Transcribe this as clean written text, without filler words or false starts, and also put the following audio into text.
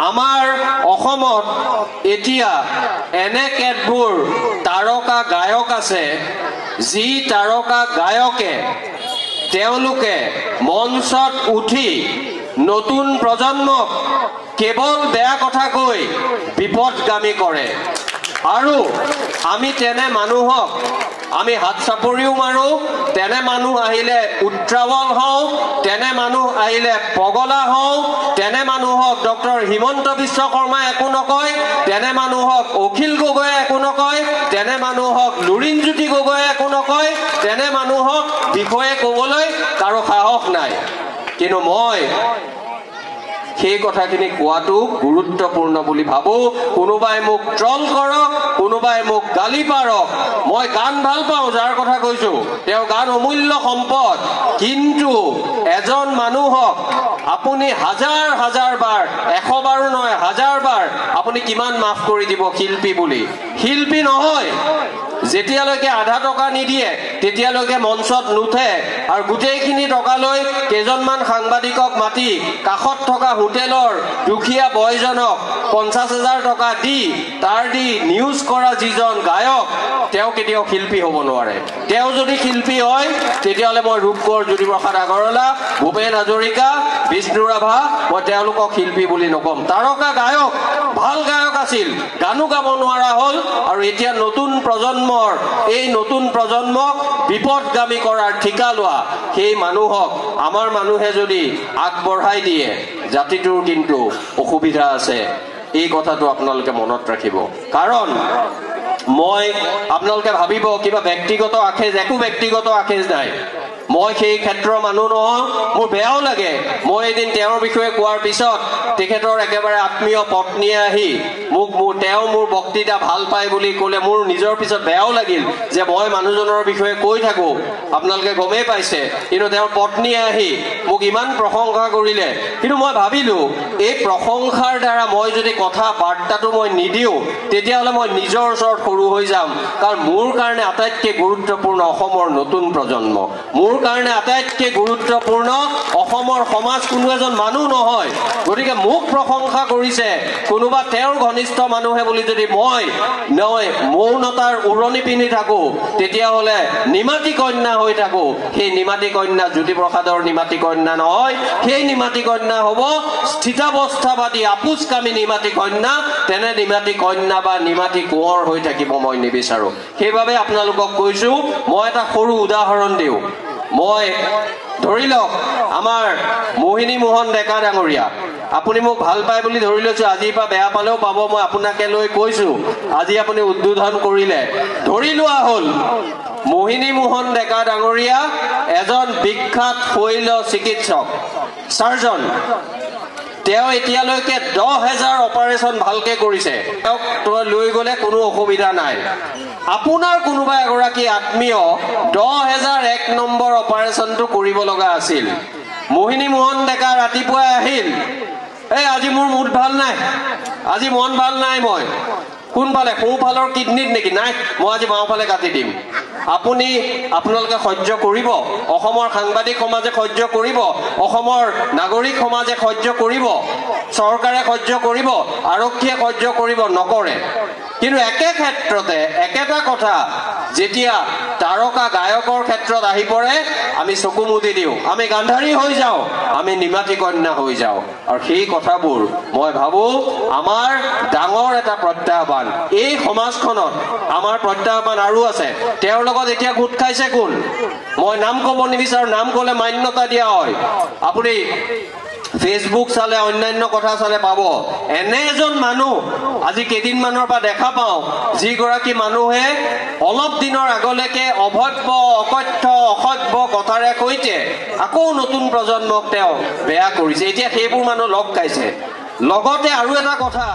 আমাৰ অসমত এতিয়া এনে কেতবোৰ তাৰকা গায়ক আছে যি তাৰকা গায়কে তেওঁলোকে মঞ্চত উঠি নতুন প্ৰজন্মক কেৱল বেয়া কথা কৈ বিপদগামী কৰে আৰু আমি তেনে মানুহক আমি হাত চাপৰিও মাৰো তেনে মানুহ আহিলে উত্ৰাৱল হও তেনে মানুহ আহিলে পগলা হও তেনে মানুহক ডক্টৰ হিমন্ত বিশ্ব শৰ্মাই একো নকয় তেনে মানুহক অখিল গগৈয়ে একো নকয় তেনে মানুহক লুৰিণজ্যোতি গগৈয়ে একো নকয় তেনে মানুহক বিষয়ে ক'বলৈ কাৰো সাহস নাই কিন্তু মই সেই কথাখিনি কোৱাটো গুৰুত্বপূৰ্ণ বুলি ভাবো কোনোবাই মোক ট্ৰল কৰক কোনোবাই মোক গালি পাৰক মই গান ভাল পাওঁ যাৰ কথা কৈছো তেওঁ গান অমূল্য সম্পদ কিন্তু এজন মানুহক আপুনি হাজাৰ হাজাৰ বাৰ 100 বাৰো নহয় হাজাৰ বাৰ আপুনি কিমান মাফ কৰি দিব শিল্পী বুলি শিল্পী নহয় যেতিয়ালৈকে আধা টকা নিদিয়ে তেতিয়ালৈকে মঞ্চত নুঠে আৰু গোটেইখিনি টকা লৈ কেজনমান সাংবাদিকক মাতি কাখত থকা হোটেলৰ দুখীয়া বয়জনক 50,000 টকা দি তাৰ দি নিউজ কৰা যিজন গায়ক তেওঁ কেতিয়াও শিল্পী হ'ব নোৱাৰে তেওঁ যদি শিল্পী হয় তেতিয়াহ'লে মই ৰূপকোঁৱৰ জ্যোতিপ্ৰসাদ আগৰৱালা ভূপেন হাজৰিকা বিষ্ণু ৰাভা মই তেওঁলোকক শিল্পী বুলি নকম তাৰকা গায়ক ভাল গায়ক আছিল গানো গাব নোৱাৰা হ'ল আৰু এতিয়া নতুন প্ৰজন্মৰ এই নতুন প্ৰজন্মক বিপদগামী কৰাৰ ঠিকা লোৱা সেই মানুহক আমাৰ মানুহে যদি আগবঢ়াই দিয়ে জাতিটোৰ কিন্তু অসুবিধা আছে এই কথাটো আপোনালোকে মনত ৰাখিব কাৰণ মই আপোনালোকে ভাবিব কিবা ব্যক্তিগত আখেজ একো ব্যক্তিগত আখেজ নাই মই সেই ক্ষেত্ৰৰ মানুহ নহয় মোৰ বেয়াও লাগে মই এদিন তেওঁৰ বিষয়ে কোৱাৰ পিছত তেখেতৰ একেবাৰে আত্মীয় পত্নীয়ে আহি মোক তেওঁ মোৰ বক্তৃতা ভাল পায় বুলি ক'লে মোৰ নিজৰ পিছত বেয়াও লাগিল যে মই মানুহজনৰ বিষয়ে কৈ থাকো আপোনালোকে গমেই পাইছে কিন্তু তেওঁৰ পত্নীয়ে আহি মোক ইমান প্ৰশংসা কৰিলে কিন্তু মই ভাবিলো এই প্ৰশংসাৰ দ্বাৰা মই যদি কথা বাৰ্তাটো মই নিদিও তেতিয়াহ'লে মই নিজৰ ওচৰত সৰু হৈ যাম কাৰণ মোৰ কাৰণে আটাইতকৈ গুৰুত্বপূৰ্ণ অসমৰ নতুন প্ৰজন্ম মোৰ কাৰণে আটাইতকৈ গুৰুত্বপূৰ্ণ অসমৰ সমাজ কোনো এজন মানুহ নহয় গতিকে মোক প্ৰশংসা কৰিছে কোনোবা তেওঁৰ ঘনিষ্ঠ মানুহে বুলি যদি মই মৌনতাৰ উৰণি পিন্ধি থাকো তেতিয়াহ'লে নিমাতী কন্যা হৈ থাকো সেই নিমাতী কন্যা জ্যোতিপ্ৰসাদৰ নিমাতী কন্যা নহয় সেই নিমাতী কন্যা হ'ব স্থিতাৱস্থাবাদী আপোচকামী নিমাতী কন্যা তেনে নিমাতী কন্যা বা নিমাতী কোঁৱৰ হৈ থাকিব মই নিবিচাৰো সেইবাবে আপোনালোকক কৈছো মই এটা সৰু উদাহৰণ দিওঁ মই ধৰি লওক আমাৰ মোহিনী মোহন ডেকা ডাঙৰীয়া আপুনি মোক ভাল পায় বুলি ধৰি লৈছো আজিৰ পৰা বেয়া পালেও পাব মই আপোনাকে লৈ কৈছো আজি আপুনি উদ্বোধন কৰিলে ধৰি লোৱা হ'ল মোহিনী মোহন ডেকা ডাঙৰীয়া এজন বিখ্যাত শৈল চিকিৎসক সাৰ্জন তেওঁ এতিয়ালৈকে 10,000 অপাৰেশ্যন ভালকে কৰিছে তেওঁক লৈ গ'লে কোনো অসুবিধা নাই আপোনাৰ কোনোবা এগৰাকী আত্মীয় 10,001 নম্বৰ অপাৰেশ্যনটো কৰিব লগা আছিল মোহিনী মোহন ডেকা ৰাতিপুৱাই আহিল এই আজি মোৰ মুড ভাল নাই আজি মন ভাল নাই মই কোনফালে সোঁফালৰ কিডনিত নেকি নাই মই আজি বাওঁফালে কাটি দিম আপুনি আপোনালোকে সহ্য কৰিব অসমৰ সাংবাদিক সমাজে সহ্য কৰিব অসমৰ নাগৰিক সমাজে সহ্য কৰিব চৰকাৰে সহ্য কৰিব আৰক্ষীয়ে সহ্য কৰিব নকৰে কিন্তু একে ক্ষেত্ৰতে একেটা কথা যেতিয়া তাৰকা গায়কৰ ক্ষেত্ৰত আহি পৰে আমি চকু মুদি দিওঁ আমি গান্ধাৰী হৈ যাওঁ আমি নিমাতী কন্যা হৈ যাওঁ আৰু সেই কথাবোৰ মই ভাবো আমাৰ ডাঙৰ এটা প্ৰত্যাহ্বান এই সমাজখনত আমাৰ প্ৰত্যাহ্বান আৰু আছে তেওঁৰ লগত এতিয়া গোট খাইছে কোন মই নাম ক'ব নিবিচাৰো নাম ক'লে মান্যতা দিয়া হয় আপুনি ফেসবুক চালে অন্যান্য কথা চালে পাব এনে এজন মানুহ আজি কেদিনমানৰ পৰা দেখা পাওঁ যিগৰাকী মানুহে অলপ দিনৰ আগলৈকে অভব্য অকথ্য অসভ্য কথাৰে কৈতে আকৌ নতুন প্ৰজন্মক তেওঁ বেয়া কৰিছে এতিয়া সেইবোৰ মানুহ লগ খাইছে লগতে আৰু এটা কথা